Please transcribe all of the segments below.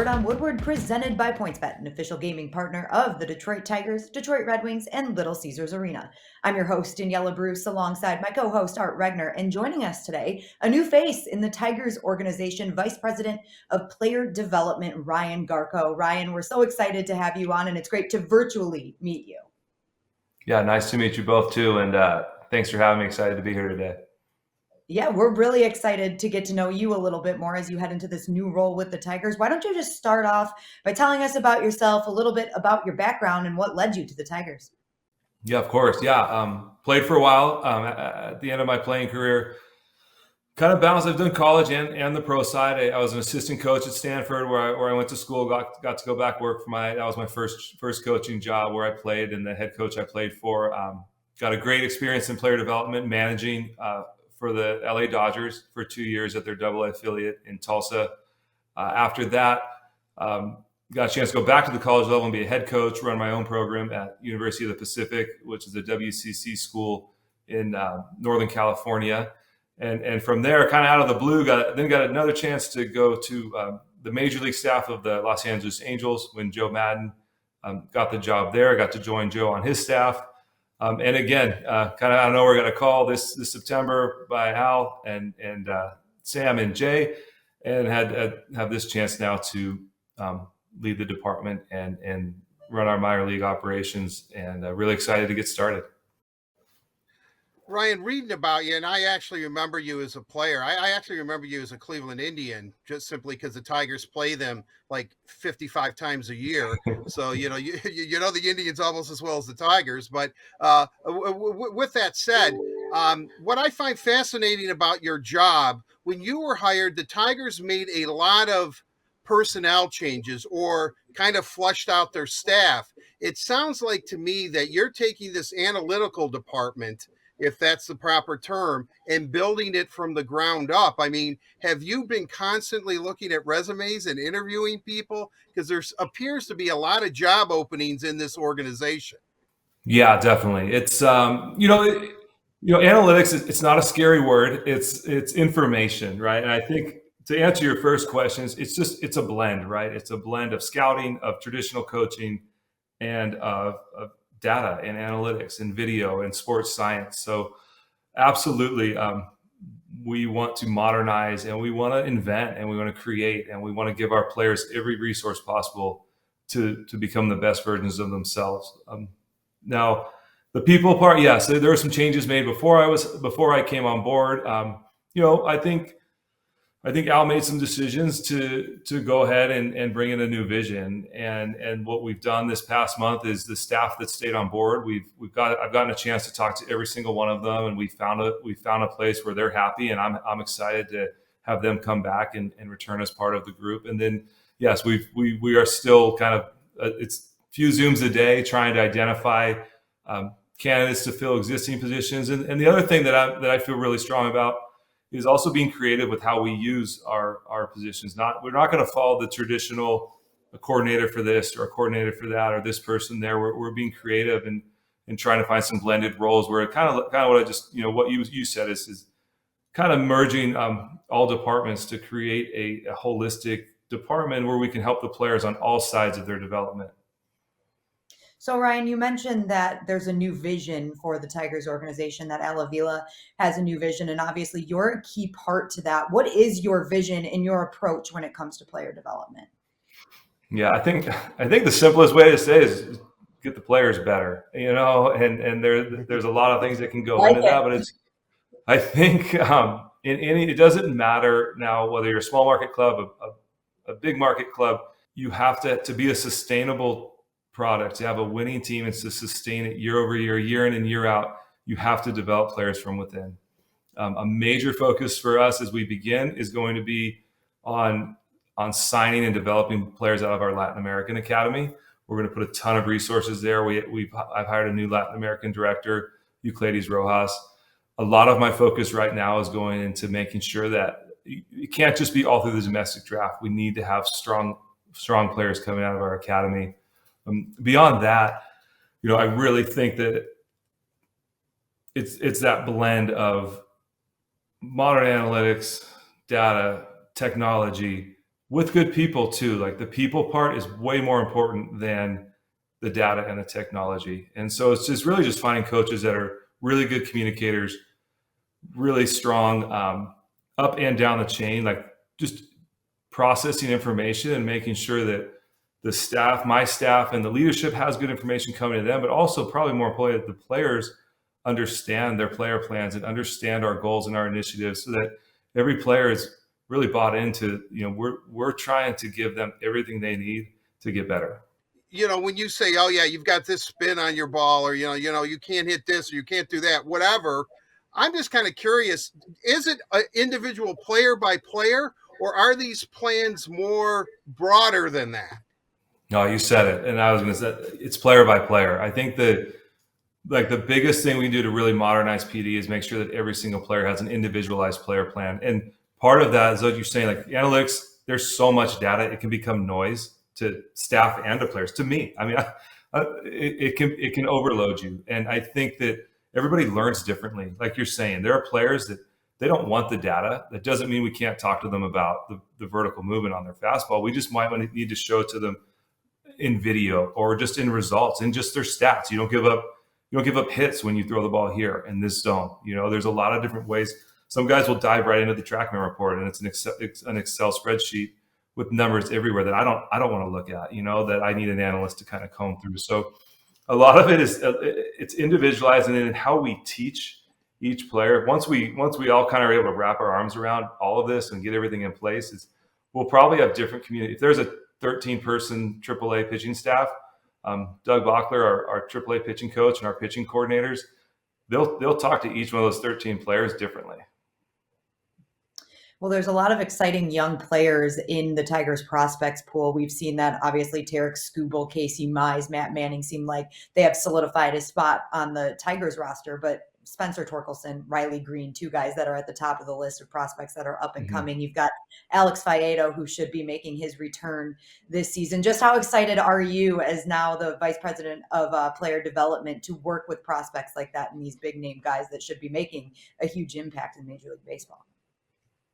Word on Woodward, presented by PointsBet, an official gaming partner of the Detroit Tigers, Detroit Red Wings, and Little Caesars Arena. I'm your host, Daniella alongside my co-host, Art Regner, and joining us today, a new face in the Tigers organization, Vice President of Player Development, Ryan Garko. Ryan, we're so excited to have you on, and it's great to virtually meet you. Yeah, nice to meet you both too, and thanks for having me. Excited to be here today. Yeah, we're really excited to get to know you a little bit more as you head into this new role with the Tigers. Why don't you just start off by telling us about yourself, a little bit about your background and what led you to the Tigers? Yeah, of course. Yeah, played for a while. At the end of my playing career, kind of balanced. I've done college and the pro side. I was an assistant coach at Stanford, where I went to school. Got to go back work for that was my first coaching job where I played, and the head coach I played for. Got a great experience in player development, managing for the LA Dodgers for 2 years at their AA affiliate in Tulsa. After that, got a chance to go back to the college level and be a head coach, run my own program at University of the Pacific, which is a WCC school in Northern California. And from there, kind of out of the blue, got another chance to go to the major league staff of the Los Angeles Angels when Joe Madden got the job there. I got to join Joe on his staff. And again, kind of out of nowhere, got a call this September by Al and Sam and Jay, and have this chance now to lead the department and run our minor league operations, and really excited to get started. Ryan, reading about you, and I actually remember you as a player. I actually remember you as a Cleveland Indian, just simply because the Tigers play them like 55 times a year. So, you know the Indians almost as well as the Tigers. But with that said, what I find fascinating about your job, when you were hired, the Tigers made a lot of personnel changes or kind of flushed out their staff. It sounds like to me that you're taking this analytical department, if that's the proper term, and building it from the ground up. I mean, have you been constantly looking at resumes and interviewing people? Because there appears to be a lot of job openings in this organization. Yeah, definitely. It's analytics. It's not a scary word. It's information, right? And I think to answer your first questions, it's a blend, right? It's a blend of scouting, of traditional coaching, and of data and analytics and video and sports science. So absolutely, we want to modernize, and we want to invent, and we want to create, and we want to give our players every resource possible to become the best versions of themselves. Now, the people part, yes, there were some changes made before I came on board. I think Al made some decisions to go ahead and bring in a new vision. And what we've done this past month is the staff that stayed on board. I've gotten a chance to talk to every single one of them, and we found a place where they're happy, and I'm excited to have them come back and return as part of the group. And then yes, we are still kind of it's a few Zooms a day trying to identify candidates to fill existing positions. And the other thing that I feel really strong about is also being creative with how we use our positions. We're not going to follow the traditional coordinator for this or a coordinator for that or this person there. We're being creative and trying to find some blended roles where it kind of what I just what you said is kind of merging all departments to create a holistic department where we can help the players on all sides of their development. So, Ryan, you mentioned that there's a new vision for the Tigers organization, that Al Avila has a new vision, and obviously you're a key part to that. What is your vision and your approach when it comes to player development? Yeah, I think the simplest way to say is get the players better, and there's a lot of things that can go into that, but I think it doesn't matter now whether you're a small market club, a big market club. You have to be a sustainable product, to have a winning team, and to sustain it year over year, year in and year out. You have to develop players from within. A major focus for us as we begin is going to be on signing and developing players out of our Latin American Academy. We're going to put a ton of resources there. I've hired a new Latin American director, Euclides Rojas. A lot of my focus right now is going into making sure that it can't just be all through the domestic draft. We need to have strong players coming out of our academy. Beyond that, I really think that it's that blend of modern analytics, data, technology, with good people too. Like the people part is way more important than the data and the technology. And so it's just really just finding coaches that are really good communicators, really strong up and down the chain, like just processing information and making sure that the staff, my staff, and the leadership has good information coming to them, but also probably more importantly, the players understand their player plans and understand our goals and our initiatives, so that every player is really bought into, we're trying to give them everything they need to get better. When you say, oh yeah, you've got this spin on your ball, or you can't hit this, or you can't do that, whatever. I'm just kind of curious, is it an individual player by player, or are these plans more broader than that? No, you said it. And I was going to say it's player by player. I think the biggest thing we can do to really modernize PD is make sure that every single player has an individualized player plan. And part of that is what you're saying, like analytics, there's so much data, it can become noise to staff and to players. To me, I mean, it can overload you. And I think that everybody learns differently. Like you're saying, there are players that they don't want the data. That doesn't mean we can't talk to them about the vertical movement on their fastball. We just might need to show it to them in video or just in results and just their stats. You don't give up hits when you throw the ball here in this zone. There's a lot of different ways. Some guys will dive right into the TrackMan report, and it's an Excel spreadsheet with numbers everywhere that I don't want to look at, that I need an analyst to kind of comb through. So a lot of it is it's individualized, and then how we teach each player. Once we all kind of are able to wrap our arms around all of this and get everything in place, we'll probably have different community. If there's a 13-person AAA pitching staff, Doug Bachler, our AAA pitching coach, and our pitching coordinators, they'll talk to each one of those 13 players differently. Well, there's a lot of exciting young players in the Tigers prospects pool. We've seen that, obviously. Tarek Skubal, Casey Mize, Matt Manning seem like they have solidified his spot on the Tigers roster, but Spencer Torkelson, Riley Green, two guys that are at the top of the list of prospects that are up and coming. You've got Alex Faedo, who should be making his return this season. Just how excited are you, as now the vice president of player development, to work with prospects like that and these big name guys that should be making a huge impact in Major League Baseball?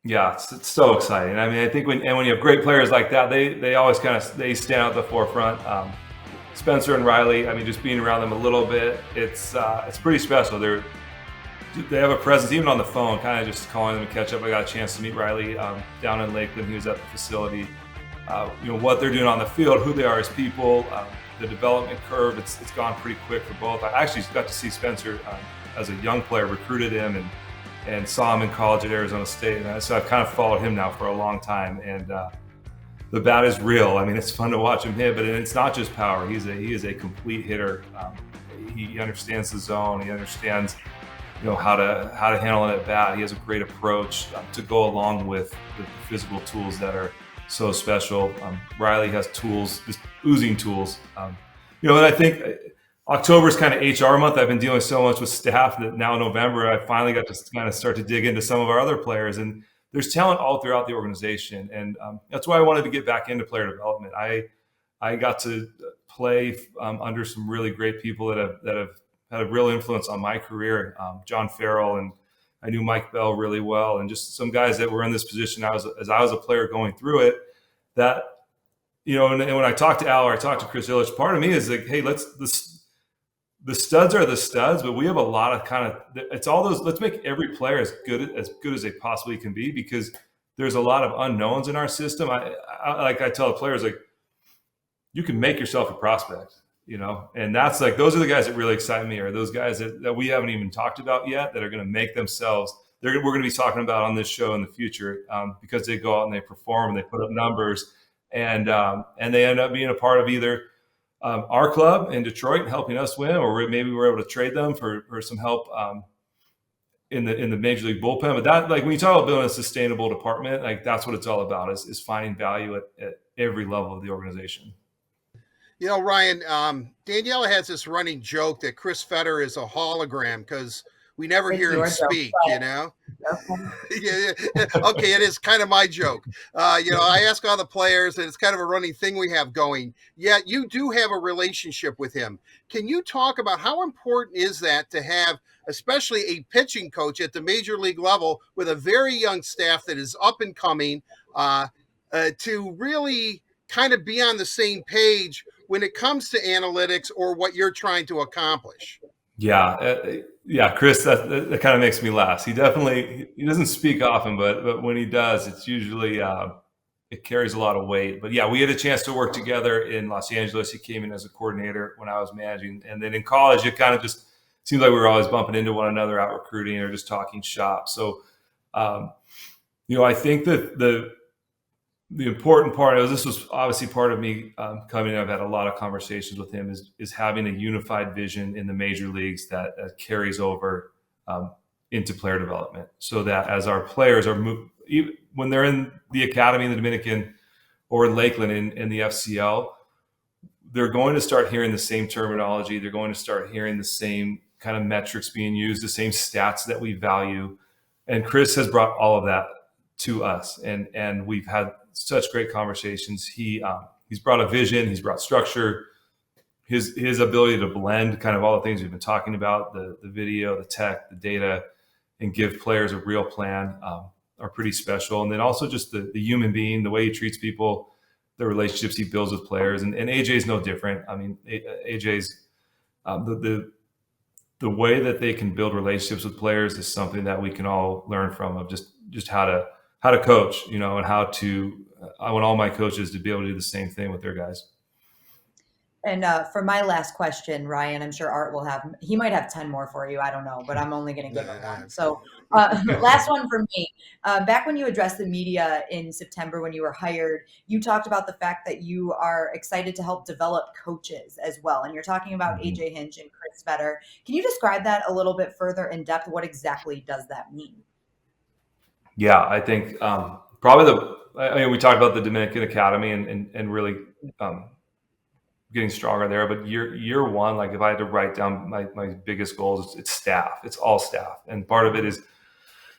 Yeah, it's so exciting. I mean, I think when you have great players like that, they always they stand out at the forefront. Spencer and Riley, I mean, just being around them a little bit, it's pretty special. They have a presence, even on the phone, kind of just calling them to catch up. I got a chance to meet Riley down in Lakeland. He was at the facility. What they're doing on the field, who they are as people, the development curve, it's gone pretty quick for both. I actually got to see Spencer as a young player, recruited him and saw him in college at Arizona State. And so I've kind of followed him now for a long time. And the bat is real. I mean, it's fun to watch him hit, but it's not just power. He is a complete hitter. He understands the zone. He understands how to handle it at bat. He has a great approach to go along with the physical tools that are so special. Riley has tools, just oozing tools. And I think October is kind of HR month. I've been dealing so much with staff that now in November, I finally got to kind of start to dig into some of our other players. And there's talent all throughout the organization. And that's why I wanted to get back into player development. I got to play under some really great people that have had a real influence on my career. John Farrell, and I knew Mike Bell really well, and just some guys that were in this position as I was a player going through it. That and when I talked to Al or I talked to Chris Illich, part of me is like, hey, the studs are the studs, but we have a lot of it's all those. Let's make every player as good as they possibly can be, because there's a lot of unknowns in our system. I tell the players, like, you can make yourself a prospect. And that's like, those are the guys that really excite me, or those guys that we haven't even talked about yet that are going to make themselves. We're going to be talking about on this show in the future, because they go out and they perform and they put up numbers, and they end up being a part of either our club in Detroit and helping us win, or maybe we're able to trade them for some help in the Major League bullpen. But that, like, when you talk about building a sustainable department, like, that's what it's all about, is finding value at every level of the organization. Ryan, Daniella has this running joke that Chris Fetter is a hologram because we never hear him speak, Yeah. Okay, it is kind of my joke. I ask all the players, and it's kind of a running thing we have going. Yet you do have a relationship with him. Can you talk about how important is that to have, especially a pitching coach at the Major League level with a very young staff that is up and coming? to really kind of be on the same page when it comes to analytics or what you're trying to accomplish? Yeah, Chris, that kind of makes me laugh. He doesn't speak often, but when he does, it's usually it carries a lot of weight. But yeah, we had a chance to work together in Los Angeles. He came in as a coordinator when I was managing, and then in college, it kind of just seemed like we were always bumping into one another out recruiting or just talking shop. So, I think that the important part of this was obviously part of me coming in. I've had a lot of conversations with him is having a unified vision in the major leagues that carries over into player development, so that as our players are when they're in the academy in the Dominican or in Lakeland in the FCL, they're going to start hearing the same terminology. They're going to start hearing the same kind of metrics being used, the same stats that we value. And Chris has brought all of that to us, and we've had such great conversations. He's brought a vision, he's brought structure, his ability to blend kind of all the things we've been talking about, the video, the tech, the data, and give players a real plan are pretty special. And then also just the human being, the way he treats people, the relationships he builds with players. And AJ's no different. I mean, AJ's the way that they can build relationships with players is something that we can all learn from, of just how to coach, and how to, I want all my coaches to be able to do the same thing with their guys. And for my last question, Ryan, I'm sure Art he might have 10 more for you. I don't know, but I'm only going to give him one. So last one for me. Back when you addressed the media in September when you were hired, you talked about the fact that you are excited to help develop coaches as well. And you're talking about AJ Hinch and Chris Vetter. Can you describe that a little bit further in depth? What exactly does that mean? Yeah, I think probably we talked about the Dominican Academy and really getting stronger there. But year one, like if I had to write down my biggest goals, it's staff. It's all staff. And part of it is,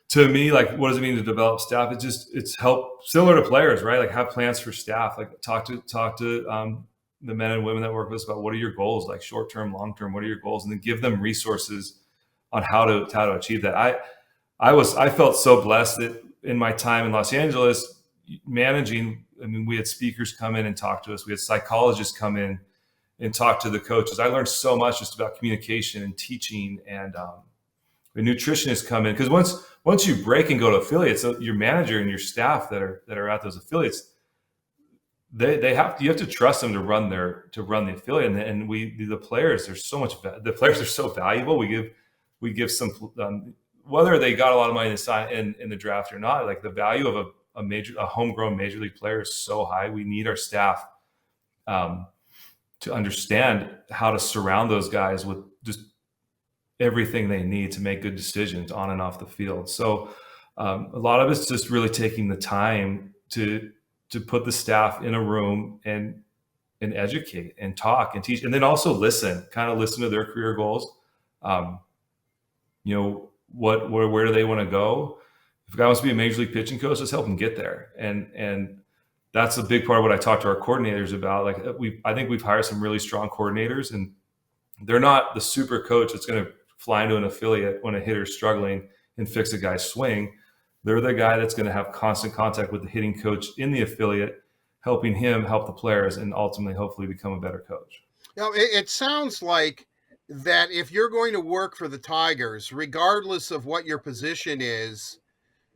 to me, like, what does it mean to develop staff? It's help similar to players, right? Like have plans for staff, like talk to the men and women that work with us about what are your goals, like short-term, long-term, what are your goals? And then give them resources on how to achieve that. I felt so blessed that in my time in Los Angeles managing, I mean, we had speakers come in and talk to us. We had psychologists come in and talk to the coaches. I learned so much just about communication and teaching, and the nutritionists come in, because once you break and go to affiliates, so your manager and your staff that are at those affiliates, you have to trust them to run the affiliate. And the players, the players are so valuable. We give some whether they got a lot of money in the draft or not, like the value of a homegrown major league player is so high. We need our staff to understand how to surround those guys with just everything they need to make good decisions on and off the field. So a lot of it's just really taking the time to put the staff in a room and educate and talk and teach, and then also listen to their career goals. Where do they want to go? If a guy wants to be a major league pitching coach, let's help him get there. And that's a big part of what I talk to our coordinators about. Like I think we've hired some really strong coordinators, and they're not the super coach that's going to fly into an affiliate when a hitter's struggling and fix a guy's swing. They're the guy that's going to have constant contact with the hitting coach in the affiliate, helping him help the players and ultimately, hopefully, become a better coach. Now, it sounds like that if you're going to work for the Tigers, regardless of what your position is,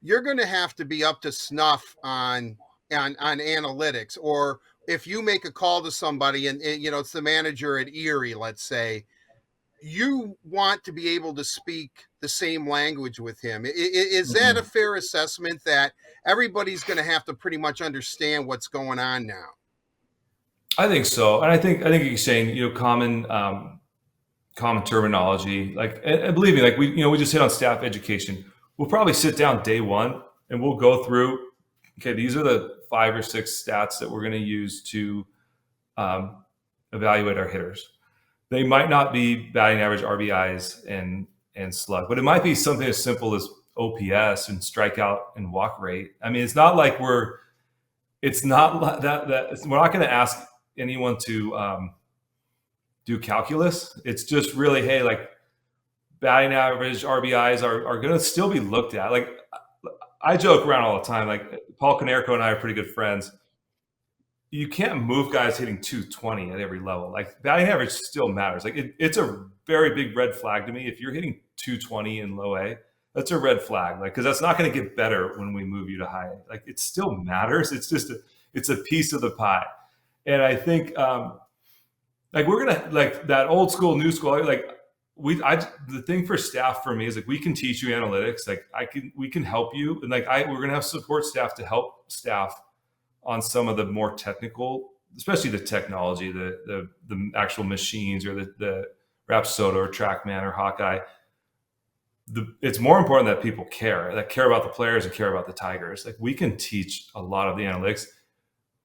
you're going to have to be up to snuff on analytics. Or if you make a call to somebody and it's the manager at Erie, let's say, you want to be able to speak the same language with him. Is that a fair assessment, that everybody's going to have to pretty much understand what's going on now? I think so. And I think you're saying, common terminology, like, and believe me, like we just hit on staff education. We'll probably sit down day one and we'll go through, okay, these are the 5 or 6 stats that we're going to use to evaluate our hitters. They might not be batting average, RBIs and slug, but it might be something as simple as OPS and strikeout and walk rate. I mean, it's not like we're not going to ask anyone to do calculus. It's just really, hey, like batting average, RBIs are going to still be looked at. Like I joke around all the time. Like Paul Konerko and I are pretty good friends. You can't move guys hitting 220 at every level. Like batting average still matters. Like it's a very big red flag to me. If you're hitting 220 in low A, that's a red flag. Like, cause that's not going to get better when we move you to high A. Like it still matters. It's just, it's a piece of the pie. And I think, like we're going to like that old school, new school, like the thing for staff for me is like, we can teach you analytics. Like we can help you. And like, we're going to have support staff to help staff on some of the more technical, especially the technology, the actual machines or the Rapsodo or TrackMan or Hawkeye. It's more important that people care about the players and care about the Tigers. Like we can teach a lot of the analytics.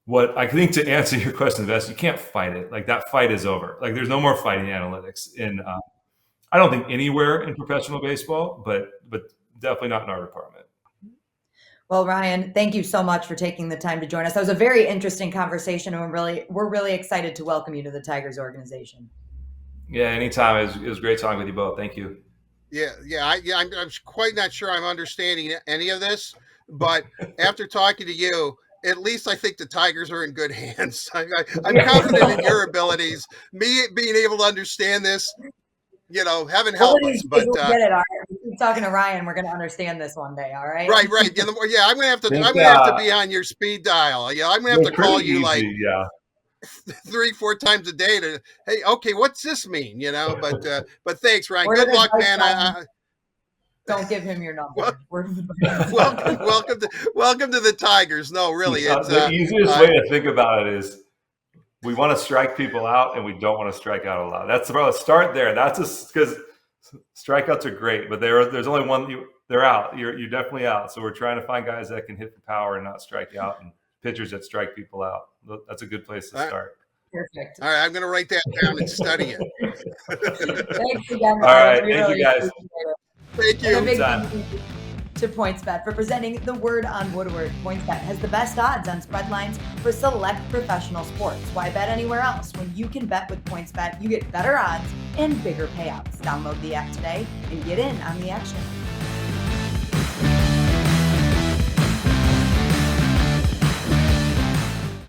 What I think to answer your question best, you can't fight it. Like that fight is over. Like there's no more fighting analytics in, I don't think anywhere in professional baseball, but definitely not in our department. Well, Ryan, thank you so much for taking the time to join us. That was a very interesting conversation, and we're really excited to welcome you to the Tigers organization. Yeah, anytime. It was great talking with you both. Thank you. I'm quite not sure I'm understanding any of this, but after talking to you, at least I think the Tigers are in good hands. I'm confident in your abilities. Me being able to understand this, heaven help us. But we'll get it. All right. We keep talking to Ryan. We're going to understand this one day. All right. Right. Yeah, I'm gonna have to be on your speed dial. Yeah, I'm gonna have to call you like 3-4 times a day to, hey, okay, what's this mean? But thanks, Ryan. Good luck, man. Don't give him your number. Welcome to the Tigers. No, really, it's the easiest way to think about it is we want to strike people out and we don't want to strike out a lot. That's the start there. That's because strikeouts are great, but there's only one. They're out. You're definitely out. So we're trying to find guys that can hit for power and not strike out, and pitchers that strike people out. That's a good place to start. Perfect. All right, I'm going to write that down and study it. Thanks again. All right, thank you guys. Thank you. And a big thank you to PointsBet for presenting the word on Woodward. PointsBet has the best odds on spread lines for select professional sports. Why bet anywhere else? When you can bet with PointsBet, you get better odds and bigger payouts. Download the app today and get in on the action.